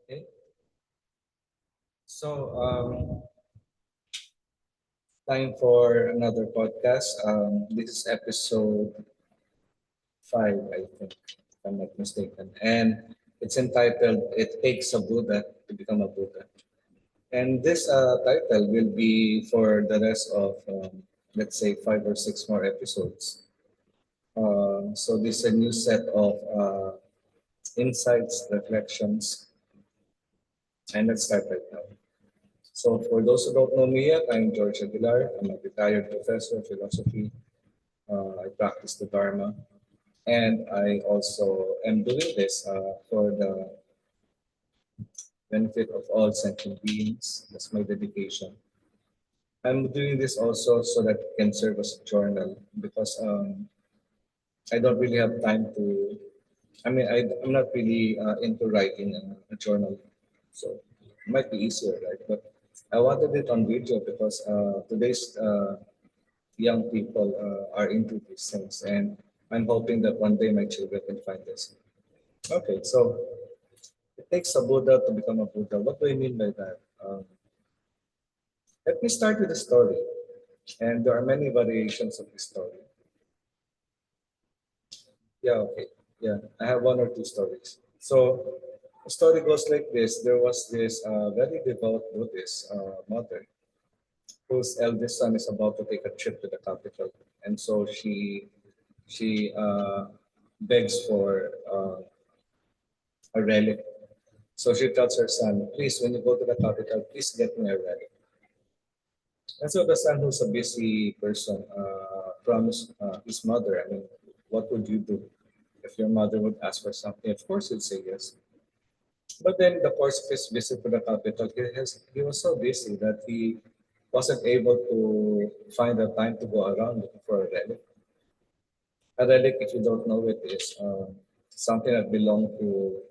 Okay. So, time for another podcast. This is episode 5, I think, if I'm not mistaken. And it's entitled It Takes a Buddha to Become a Buddha. And this title will be for the rest of, let's say, 5 or 6 more episodes. So this is a new set of insights, reflections, and let's start right now. So for those who don't know me yet, I'm George Aguilar. I'm a retired professor of philosophy. I practice the Dharma. And I also am doing this for the benefit of all sentient beings. That's my dedication. I'm doing this also so that it can serve as a journal because I don't really have time to. I'm not really into writing a journal, so it might be easier, right? But I wanted it on video because today's young people are into these things, and I'm hoping that one day my children can find this. Okay, so it takes a Buddha to become a Buddha. What do I mean by that? Let me start with the story, and there are many variations of the story. Yeah, okay. Yeah, I have one or two stories. So the story goes like this: there was this very devout Buddhist mother whose eldest son is about to take a trip to the capital, and so she begs for a relic. So she tells her son, please, when you go to the capital, please get me a relic. And so the son, who's a busy person, promised his mother, I mean, what would you do if your mother would ask for something? Of course, he'd say yes. But then, in the course of his visit to the capital, he was so busy that he wasn't able to find the time to go around looking for a relic. A relic, if you don't know it, is something that belonged to,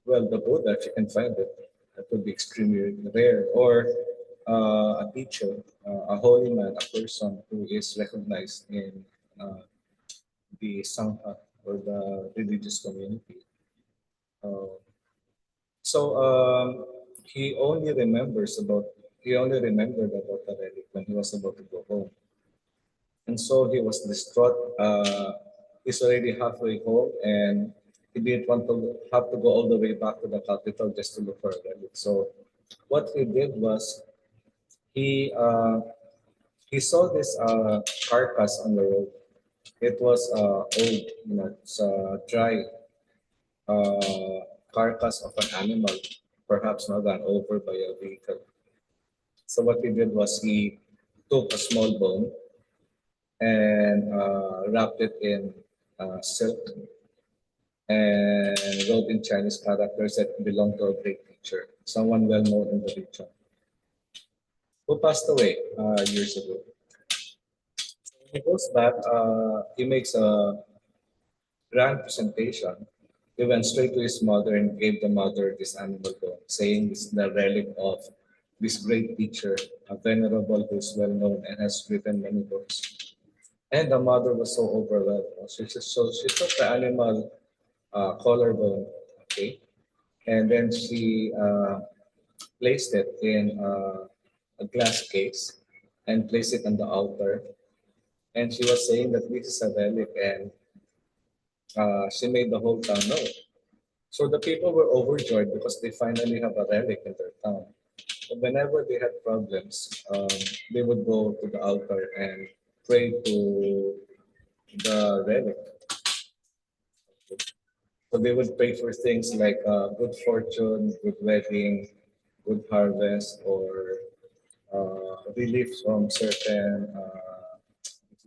well, the Buddha, if you can find it. That would be extremely rare. Or a teacher, a holy man, a person who is recognized in uh, the Sangha or the religious community. Uh, so he only remembered about the relic when he was about to go home. And so he was distraught. He's already halfway home and he didn't want to have to go all the way back to the capital just to look for a relic. So what he did was he uh, he saw this carcass on the road. It was old, it's a dry uh, carcass of an animal, perhaps not run over by a vehicle. So what he did was he took a small bone and wrapped it in silk and wrote in Chinese characters that belonged to a great teacher, someone well known in the region, who passed away years ago. When he goes back, he makes a grand presentation. He went straight to his mother and gave the mother this animal bone, saying this is the relic of this great teacher, a venerable who is well known and has written many books. And the mother was so overwhelmed. So she took the animal collarbone, okay, and then she placed it in a glass case and placed it on the altar. And she was saying that this is a relic, and she made the whole town know. So the people were overjoyed because they finally have a relic in their town. And whenever they had problems, they would go to the altar and pray to the relic. So they would pray for things like good fortune, good wedding, good harvest, or relief from certain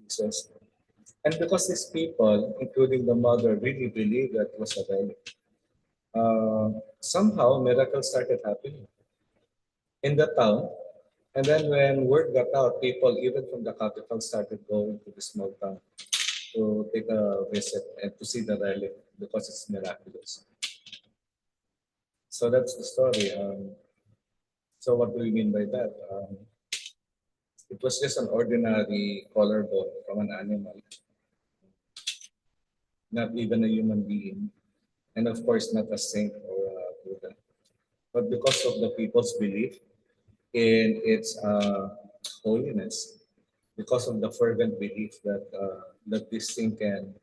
diseases. And because these people, including the mother, really believed that it was a relic, somehow miracles started happening in the town. And then when word got out, people even from the capital started going to the small town to take a visit and to see the relic because it's miraculous. So that's the story. So what do we mean by that? It was just an ordinary collarbone from an animal, not even a human being, and of course not a saint or a Buddha. but because of the people's belief in its holiness, because of the fervent belief that that this thing can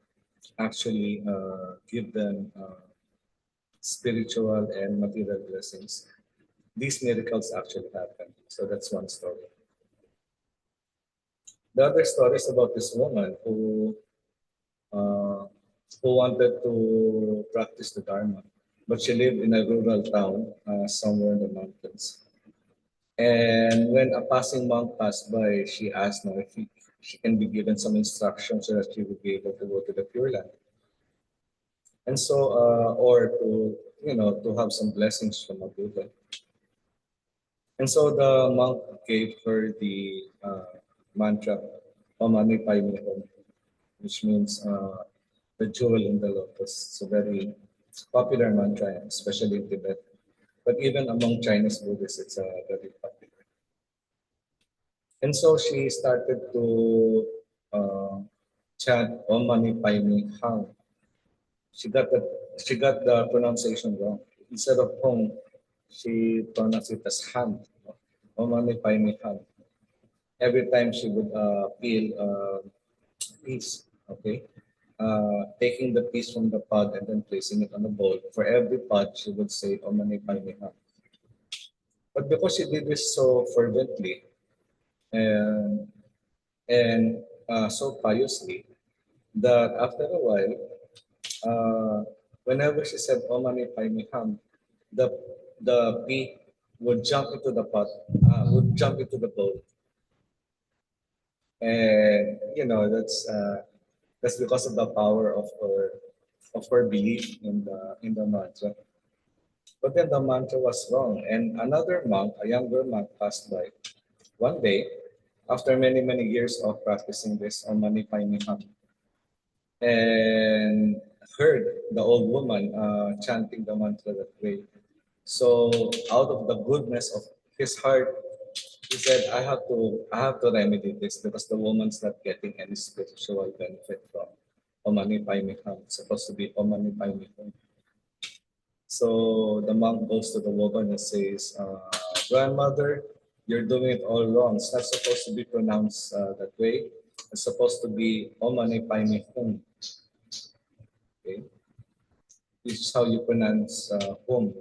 actually give them spiritual and material blessings, these miracles actually happen. So that's one story. The other story is about this woman uh, who wanted to practice the Dharma, but she lived in a rural town somewhere in the mountains. And when a passing monk passed by, she asked now if she can be given some instructions so that she would be able to go to the Pure Land. And so, or to, to have some blessings from a Buddha. And so the monk gave her the mantra, Om Mani Padme Hum, which means the jewel in the lotus. It's a very popular mantra, especially in Tibet. But even among Chinese Buddhists, it's very popular. And so she started to uh, chant Om Mani Padme Hum. She got the pronunciation wrong. Instead of Hum, she pronounced it as Ham. Om Mani Padme Hum. Every time she would feel peace, okay, taking the piece from the pod and then placing it on the bowl. For every pod, she would say Om Mani Padme Hum. But because she did this so fervently and so piously, that after a while, whenever she said Om Mani Padme Hum, the pea would jump into the pot, would jump into the bowl, and that's because of the power of her belief in the mantra. But then the mantra was wrong, and another monk, a younger monk, passed by one day after many years of practicing this Om Mani Padme Hum, and heard the old woman chanting the mantra that way. So out of the goodness of his heart, he said, I have to remedy this because the woman's not getting any spiritual benefit from Om Mani Padme Hum. It's supposed to be Om Mani Padme Hum. So the monk goes to the woman and says, grandmother, you're doing it all wrong. It's not supposed to be pronounced that way. It's supposed to be Om Mani Padme Hum. Okay? This is how you pronounce Hum.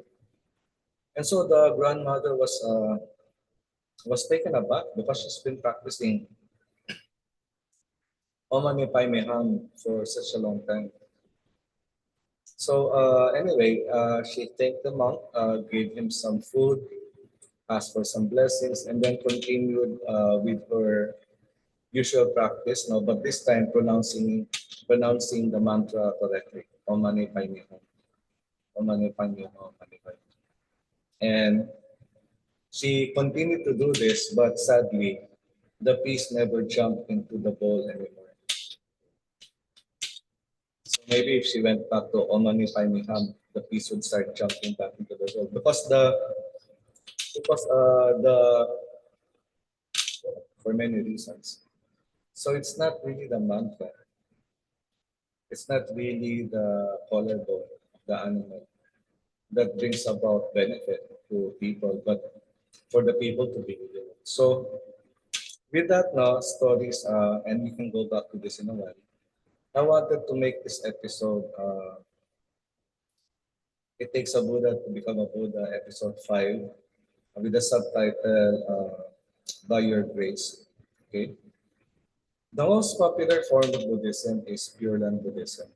And so the grandmother was taken aback because she's been practicing Om Mani Padme Hum for such a long time. So anyway, she thanked the monk, gave him some food, asked for some blessings, and then continued with her usual practice. No, but this time pronouncing the mantra correctly. Om Mani Padme Hum. Om Mani Padme Hum. Om Mani Padme Hum. And she continued to do this, but sadly, the piece never jumped into the bowl anymore. So maybe if she went back to Om Mani Padme Hum, the piece would start jumping back into the bowl because the for many reasons. So it's not really the mantra. It's not really the collarbone of the animal that brings about benefit to people, but for the people to be with it. So with that now, stories, and we can go back to this in a while. I wanted to make this episode, It Takes a Buddha to Become a Buddha, episode 5, with the subtitle, By Your Grace. Okay. The most popular form of Buddhism is Pure Land Buddhism.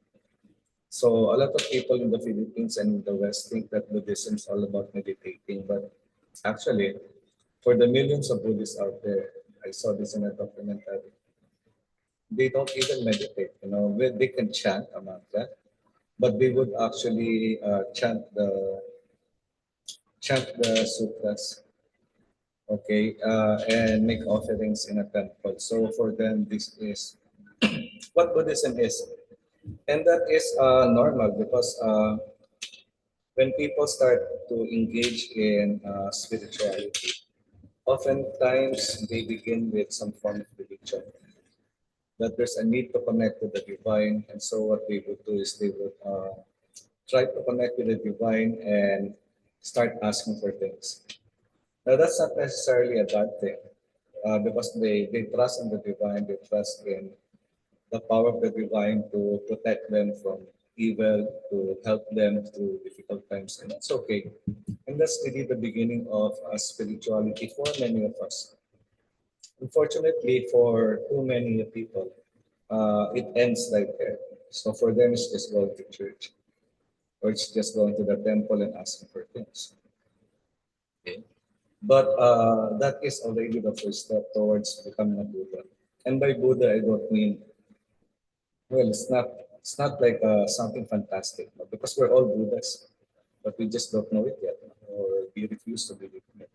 So a lot of people in the Philippines and in the West think that Buddhism is all about meditating, but actually, for the millions of Buddhists out there, I saw this in a documentary. They don't even meditate. They can chant a mantra, but they would actually chant the sutras, okay, and make offerings in a temple. So for them, this is what Buddhism is, and that is normal because when people start to engage in spirituality, oftentimes they begin with some form of religion. That there's a need to connect with the divine, and so what they would do is they would try to connect with the divine and start asking for things. Now, that's not necessarily a bad thing because they trust in the divine, they trust in the power of the divine to protect them from evil, to help them through difficult times. And that's okay. And that's really the beginning of spirituality for many of us. Unfortunately, for too many people, it ends right there. So for them, it's just going to church or it's just going to the temple and asking for things. Okay. But that is already the first step towards becoming a Buddha. And by Buddha, I don't mean, well, it's not like something fantastic, no? Because we're all Buddhas, but we just don't know it yet, no? Or we refuse to believe in it.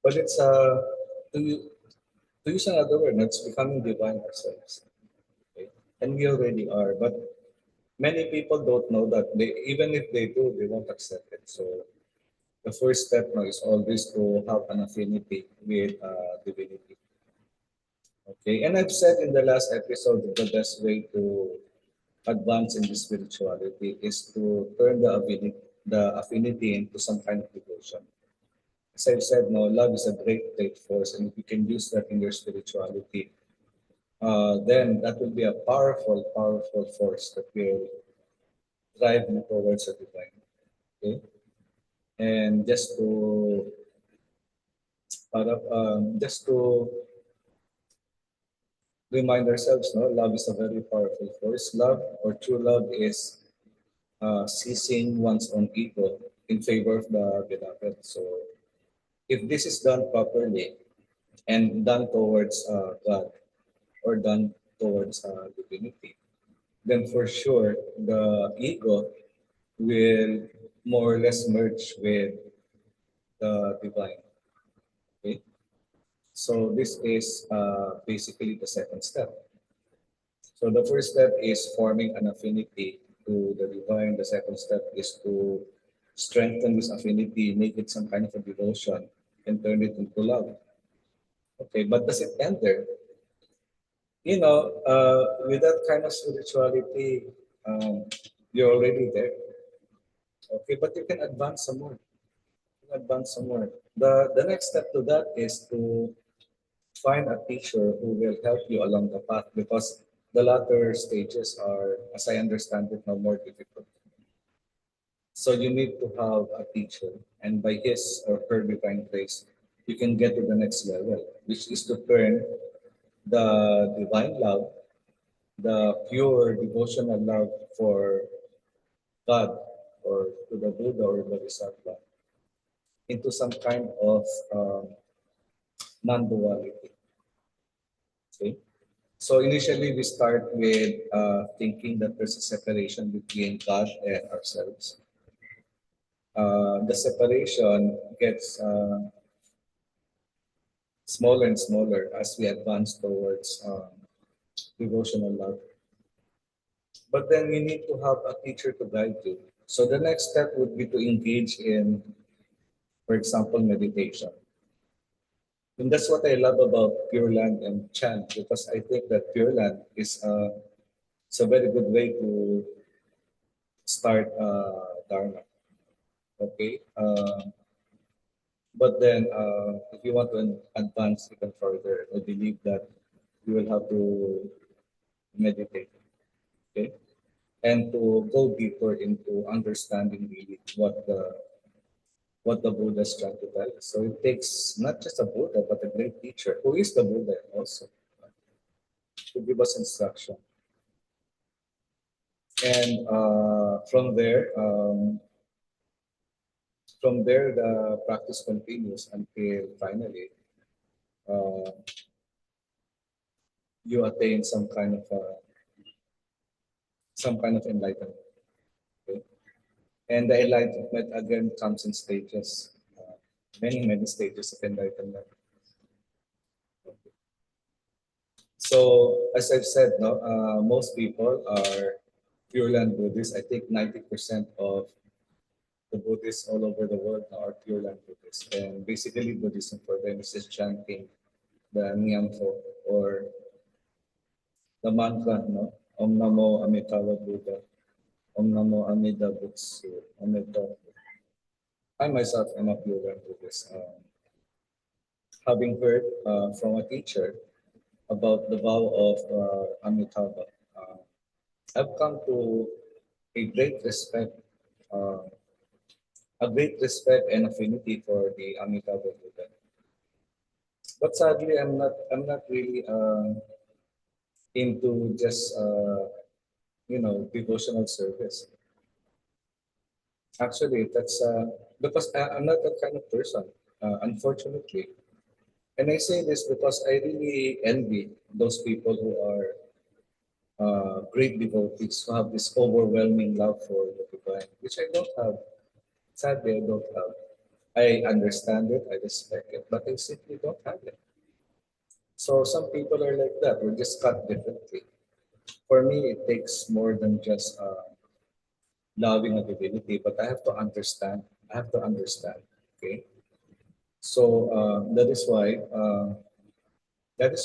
But it's to, u- to use another word, no, it's becoming divine ourselves. Okay? And we already are, but many people don't know that. They even if they do, they won't accept it. So the first step now is always to have an affinity with divinity. Okay, and I've said in the last episode that the best way to advance in the spirituality is to turn the affinity into some kind of devotion. As I've said, no, love is a great force, and if you can use that in your spirituality, then that will be a powerful force that will drive you towards the divine. Okay, and just to remind ourselves, no, love is a very powerful force. Love or true love is ceasing one's own ego in favor of the beloved. So if this is done properly and done towards God or done towards divinity, then for sure the ego will more or less merge with the divine. Okay? So this is basically the second step. So the first step is forming an affinity to the divine. The second step is to strengthen this affinity, make it some kind of a devotion, and turn it into love. Okay, but does it end there? With that kind of spirituality, you're already there. Okay, but you can advance some more. You can advance some more. The next step to that is to find a teacher who will help you along the path because the latter stages are, as I understand it, now more difficult. So you need to have a teacher, and by his or her divine grace, you can get to the next level, which is to turn the divine love, the pure devotional love for God or to the Buddha or Bodhisattva into some kind of non-duality. Okay? So initially, we start with thinking that there's a separation between God and ourselves. The separation gets smaller and smaller as we advance towards devotional love. But then we need to have a teacher to guide you. So the next step would be to engage in, for example, meditation. And that's what I love about Pure Land and Chant because I think that Pure Land is it's a very good way to start Dharma. Okay. But then, if you want to advance even further, I believe that you will have to meditate, okay, and to go deeper into understanding really what the Buddha is trying to tell us. So it takes not just a Buddha, but a great teacher who is the Buddha also to give us instruction. And from there, the practice continues until finally uh, you attain some kind of enlightenment. Okay? And the enlightenment again comes in stages, many stages of enlightenment. So as I've said, no, most people are Pure Land Buddhists. I think 90% of the Buddhists all over the world now are Pure Land Buddhists. And basically Buddhism for them is just chanting the Nyingpo or the mantra, no? Om Namo Amitabha Buddha. Om Namo Amida Butsu. Amida. I myself am a viewer to this. Having heard from a teacher about the vow of Amitabha, uh, I've come to a great respect, uh, and affinity for the Amitabha Buddha. But sadly, I'm not really into just devotional service. Actually, that's because I'm not that kind of person, unfortunately. And I say this because I really envy those people who are great devotees, who have this overwhelming love for the divine, which I don't have. Sadly, I don't have. I understand it, I respect it, but I simply don't have it. So some people are like that. We're just cut differently. For me, it takes more than just loving a divinity, but I have to understand. I have to understand. Okay. So that is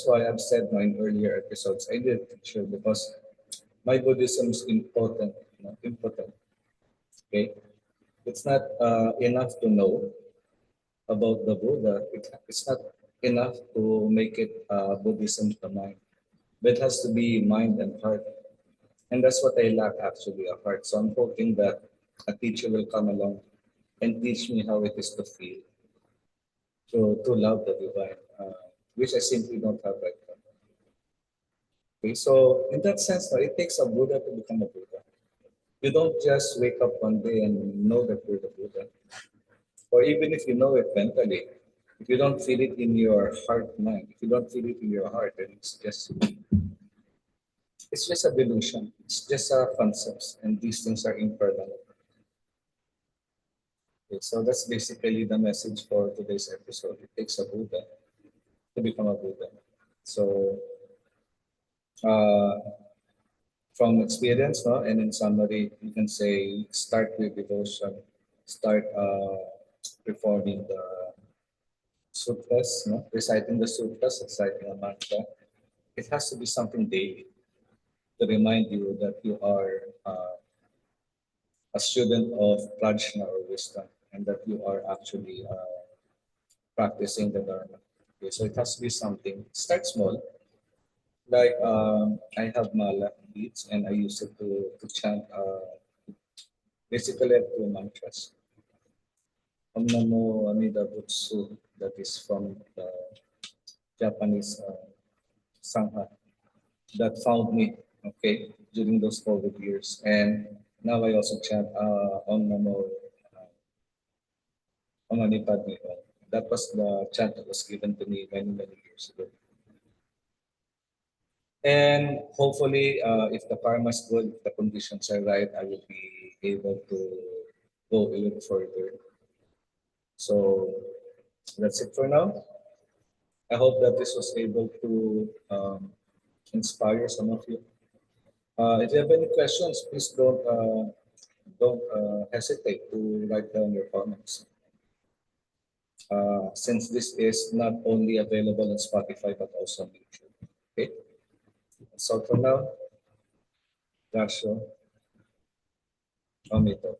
why I've said no in earlier episodes. I did teacher because my Buddhism is important. Important. Okay. It's not enough to know about the Buddha. It's not enough to make it Buddhism to mind. But it has to be mind and heart. And that's what I lack actually, a heart. So I'm hoping that a teacher will come along and teach me how it is to feel, to love the divine, which I simply don't have right now. Okay, so in that sense, no, it takes a Buddha to become a Buddha. You don't just wake up one day and know that you're the Buddha. Or even if you know it mentally, if you don't feel it in your heart mind, if you don't feel it in your heart, then it's just a delusion. It's just a concepts, and these things are impermanent. Okay, so that's basically the message for today's episode. It takes a Buddha to become a Buddha. So, uh, from experience, no, and in summary, you can say start with devotion, start performing the sutras, no, reciting the sutras, reciting a mantra. It has to be something daily to remind you that you are a student of prajna or wisdom, and that you are actually practicing the dharma. Okay, so it has to be something. Start small. Like I have mala beads, and I use it to chant. Basically, I have two mantras. Om Namo Amida Butsu, that is from the Japanese Sangha that found me, okay, during those COVID years. And now I also chant Om Namo Om Mani Padme Hum. That was the chant that was given to me many, many years ago. And hopefully, if the karma is good, if the conditions are right, I will be able to go a little further. So that's it for now. I hope that this was able to inspire some of you. If you have any questions, please don't hesitate to write down your comments. Since this is not only available on Spotify but also on YouTube. Okay. So for now, Joshua, Omito.